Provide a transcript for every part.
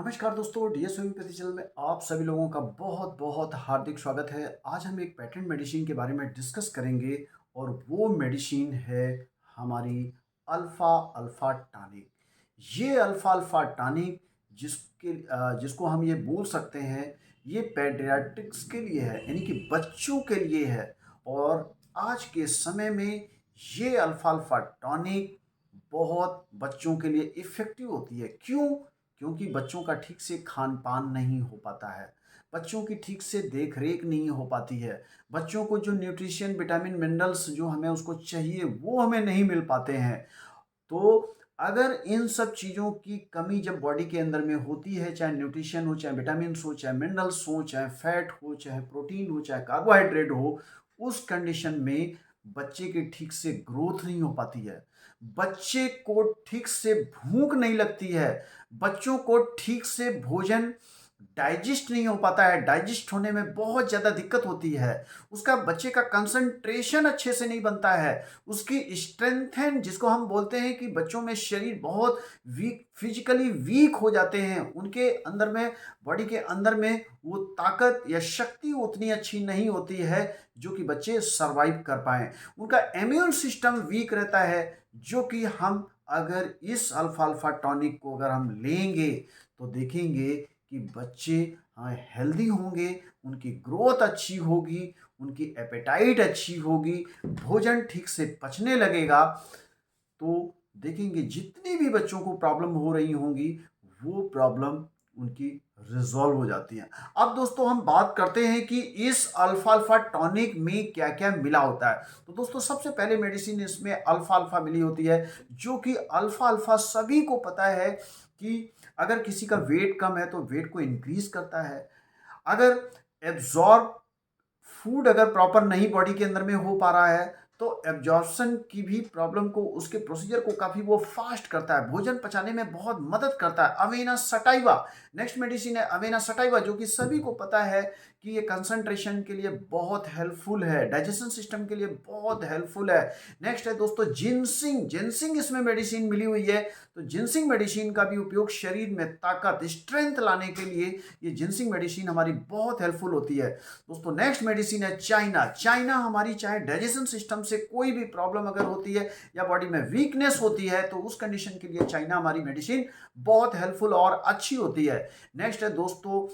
नमस्कार दोस्तों, DS homeopathy channel में आप सभी लोगों का बहुत बहुत हार्दिक स्वागत है। आज हम एक पेटेंट मेडिसिन के बारे में डिस्कस करेंगे और वो मेडिसिन है हमारी अल्फ़ा अल्फ़ा टॉनिक। ये अल्फ़ा अल्फ़ा टॉनिक जिसको हम ये बोल सकते हैं, ये पेडियाट्रिक्स के लिए है, यानी कि बच्चों के लिए है। और आज के समय में ये अल्फ़ा अल्फ़ा टॉनिक बहुत बच्चों के लिए इफ़ेक्टिव होती है। क्यों? क्योंकि बच्चों का ठीक से खान-पान नहीं हो पाता है, बच्चों की ठीक से देख-रेख नहीं हो पाती है, बच्चों को जो न्यूट्रिशन, विटामिन, मिनरल्स जो हमें उसको चाहिए, वो हमें नहीं मिल पाते हैं। तो अगर इन सब चीज़ों की कमी जब बॉडी के अंदर में होती है, चाहे न्यूट्रिशन हो, चाहे विटामिन्स हो, चाहे मिनरल्स हो, चाहे फैट हो, चाहे प्रोटीन हो, चाहे कार्बोहाइड्रेट हो, उस कंडीशन में बच्चे की ठीक से ग्रोथ नहीं हो पाती है। बच्चे को ठीक से भूख नहीं लगती है, बच्चों को ठीक से भोजन डाइजेस्ट नहीं हो पाता है, डाइजेस्ट होने में बहुत ज़्यादा दिक्कत होती है। उसका बच्चे का कंसंट्रेशन अच्छे से नहीं बनता है, उसकी स्ट्रेंथन जिसको हम बोलते हैं कि बच्चों में शरीर बहुत वीक, फिजिकली वीक हो जाते हैं, उनके अंदर में, बॉडी के अंदर में वो ताकत या शक्ति उतनी अच्छी नहीं होती है जो कि बच्चे सर्वाइव कर पाएँ। उनका इम्यून सिस्टम वीक रहता है, जो कि हम अगर इस अल्फ़ा अल्फ़ा टॉनिक को अगर हम लेंगे तो देखेंगे कि बच्चे हेल्दी होंगे, उनकी ग्रोथ अच्छी होगी, उनकी एपेटाइट अच्छी होगी, भोजन ठीक से पचने लगेगा। तो देखेंगे जितनी भी बच्चों को प्रॉब्लम हो रही होंगी, वो प्रॉब्लम उनकी रिज़ॉल्व हो जाती है। अब दोस्तों हम बात करते हैं कि इस अल्फ़ा अल्फ़ा टॉनिक में क्या-क्या मिला होता है। तो दोस्तों सबसे पहले मेडिसिन इसमें अल्फ़ा अल्फ़ा मिली होती है, जो कि अल्फ़ा अल्फ़ा सभी को पता है कि अगर किसी का वेट कम है तो वेट को इंक्रीज़ करता है। अगर एब्ज़ॉर्ब फूड अगर प्रॉपर नहीं बॉडी के अंदर में हो पा रहा है, तो एब्जॉर्प्शन की भी प्रॉब्लम को, उसके प्रोसीजर को काफ़ी वो फास्ट करता है, भोजन पचाने में बहुत मदद करता है। अवेना सटाइवा नेक्स्ट मेडिसिन है, अवेना सटाइवा, जो कि सभी को पता है कि ये कंसंट्रेशन के लिए बहुत हेल्पफुल है, डाइजेशन सिस्टम के लिए बहुत हेल्पफुल है। नेक्स्ट है दोस्तों जिनसिंग, जिनसिंग इसमें मेडिसिन मिली हुई है। तो जिनसिंग मेडिसिन का भी उपयोग शरीर में ताकत, स्ट्रेंथ लाने के लिए ये जिनसिंग मेडिसिन हमारी बहुत हेल्पफुल होती है। दोस्तों नेक्स्ट मेडिसिन है चाइना। चाइना हमारी चाहे डाइजेशन सिस्टम से कोई भी प्रॉब्लम अगर होती है या बॉडी में वीकनेस होती है, तो उस कंडीशन के लिए चाइना हमारी मेडिसिन बहुत हेल्पफुल और अच्छी होती है। नेक्स्ट है दोस्तों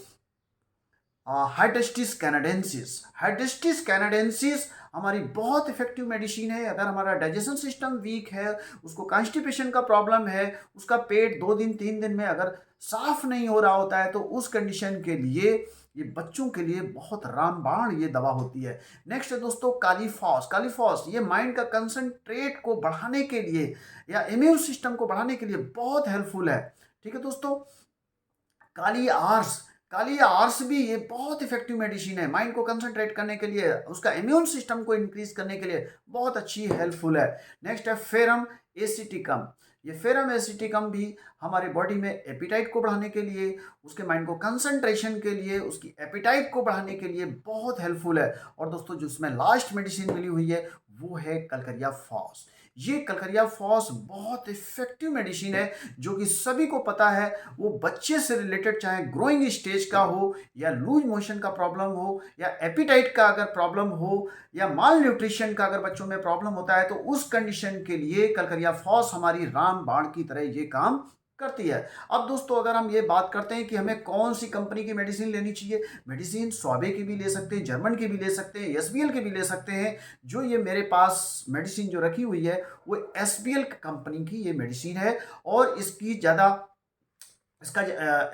हाइड्रेस्टिस कैनाडेंसिस। हाइड्रेस्टिस कैनाडेंसिस हमारी बहुत इफेक्टिव मेडिसिन है। अगर हमारा डाइजेशन सिस्टम वीक है, उसको कॉन्स्टिपेशन का प्रॉब्लम है, उसका पेट 2 दिन 3 दिन में अगर साफ नहीं हो रहा होता है, तो उस कंडीशन के लिए ये बच्चों के लिए बहुत रामबाण ये दवा होती है। नेक्स्ट है दोस्तों कालीफॉस। कालीफॉस ये माइंड का कंसंट्रेट को बढ़ाने के लिए या इम्यून सिस्टम को बढ़ाने के लिए बहुत हेल्पफुल है। ठीक है दोस्तों, काली आर्स, काली आर्स भी ये बहुत इफेक्टिव मेडिसिन है, माइंड को कंसंट्रेट करने के लिए, उसका इम्यून सिस्टम को इंक्रीज करने के लिए बहुत अच्छी हेल्पफुल है। नेक्स्ट है फेरम एसिटिकम। ये फेरम एसिटिकम भी हमारे बॉडी में एपिटाइट को बढ़ाने के लिए, उसके माइंड को कंसंट्रेशन के लिए, उसकी एपिटाइट को बढ़ाने के लिए बहुत हेल्पफुल है। और दोस्तों जो इसमें लास्ट मेडिसिन मिली हुई है वो है कलकरिया फॉस। ये कलकरिया फॉस बहुत इफेक्टिव मेडिसिन है, जो कि सभी को पता है। वो बच्चे से रिलेटेड, चाहे ग्रोइंग स्टेज का हो या लूज मोशन का प्रॉब्लम हो या एपिटाइट का अगर प्रॉब्लम हो या माल न्यूट्रिशन का अगर बच्चों में प्रॉब्लम होता है, तो उस कंडीशन के लिए कलकरिया फॉस हमारी राम बाण की तरह ये काम करती है। अब दोस्तों अगर हम ये बात करते हैं कि हमें कौन सी कंपनी की मेडिसिन लेनी चाहिए, मेडिसिन स्वाबे की भी ले सकते हैं, जर्मन की भी ले सकते हैं, एसबीएल की भी ले सकते हैं। जो ये मेरे पास मेडिसिन जो रखी हुई है वो एसबीएल कंपनी की ये मेडिसिन है, और इसकी ज़्यादा, इसका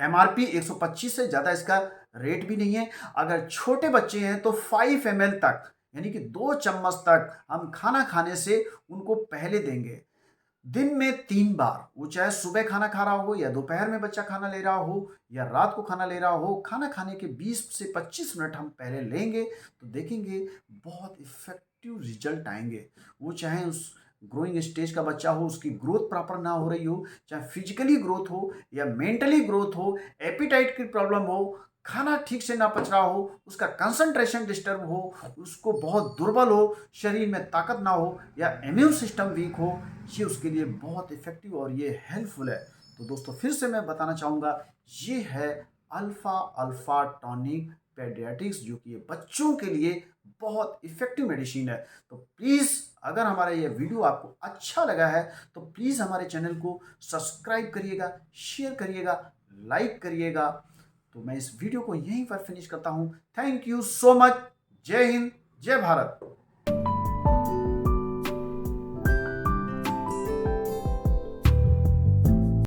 एमआरपी 125 से ज़्यादा इसका रेट भी नहीं है। अगर छोटे बच्चे हैं तो 5 ml तक, यानी कि 2 चम्मच तक हम खाना खाने से उनको पहले देंगे। दिन में 3 बार, वो चाहे सुबह खाना खा रहा हो या दोपहर में बच्चा खाना ले रहा हो या रात को खाना ले रहा हो, खाना खाने के 20 से 25 मिनट हम पहले लेंगे तो देखेंगे बहुत इफेक्टिव रिजल्ट आएंगे। वो चाहे उस ग्रोइंग स्टेज का बच्चा हो, उसकी ग्रोथ प्रॉपर ना हो रही हो, चाहे फिजिकली ग्रोथ हो या मेंटली ग्रोथ हो, एपिटाइट की प्रॉब्लम हो, खाना ठीक से ना पच रहा हो, उसका कंसंट्रेशन डिस्टर्ब हो, उसको बहुत दुर्बल हो, शरीर में ताकत ना हो या इम्यून सिस्टम वीक हो, ये उसके लिए बहुत इफेक्टिव और ये हेल्पफुल है। तो दोस्तों फिर से मैं बताना चाहूँगा ये है अल्फ़ा अल्फ़ा टॉनिक पेडियाट्रिक्स, जो कि ये बच्चों के लिए बहुत इफ़ेक्टिव मेडिसिन है। तो प्लीज़, अगर हमारा ये वीडियो आपको अच्छा लगा है तो प्लीज़ हमारे चैनल को सब्सक्राइब करिएगा, शेयर करिएगा, लाइक करिएगा। तो मैं इस वीडियो को यहीं पर फिनिश करता हूँ। Thank you so much. जय हिंद, जय भारत।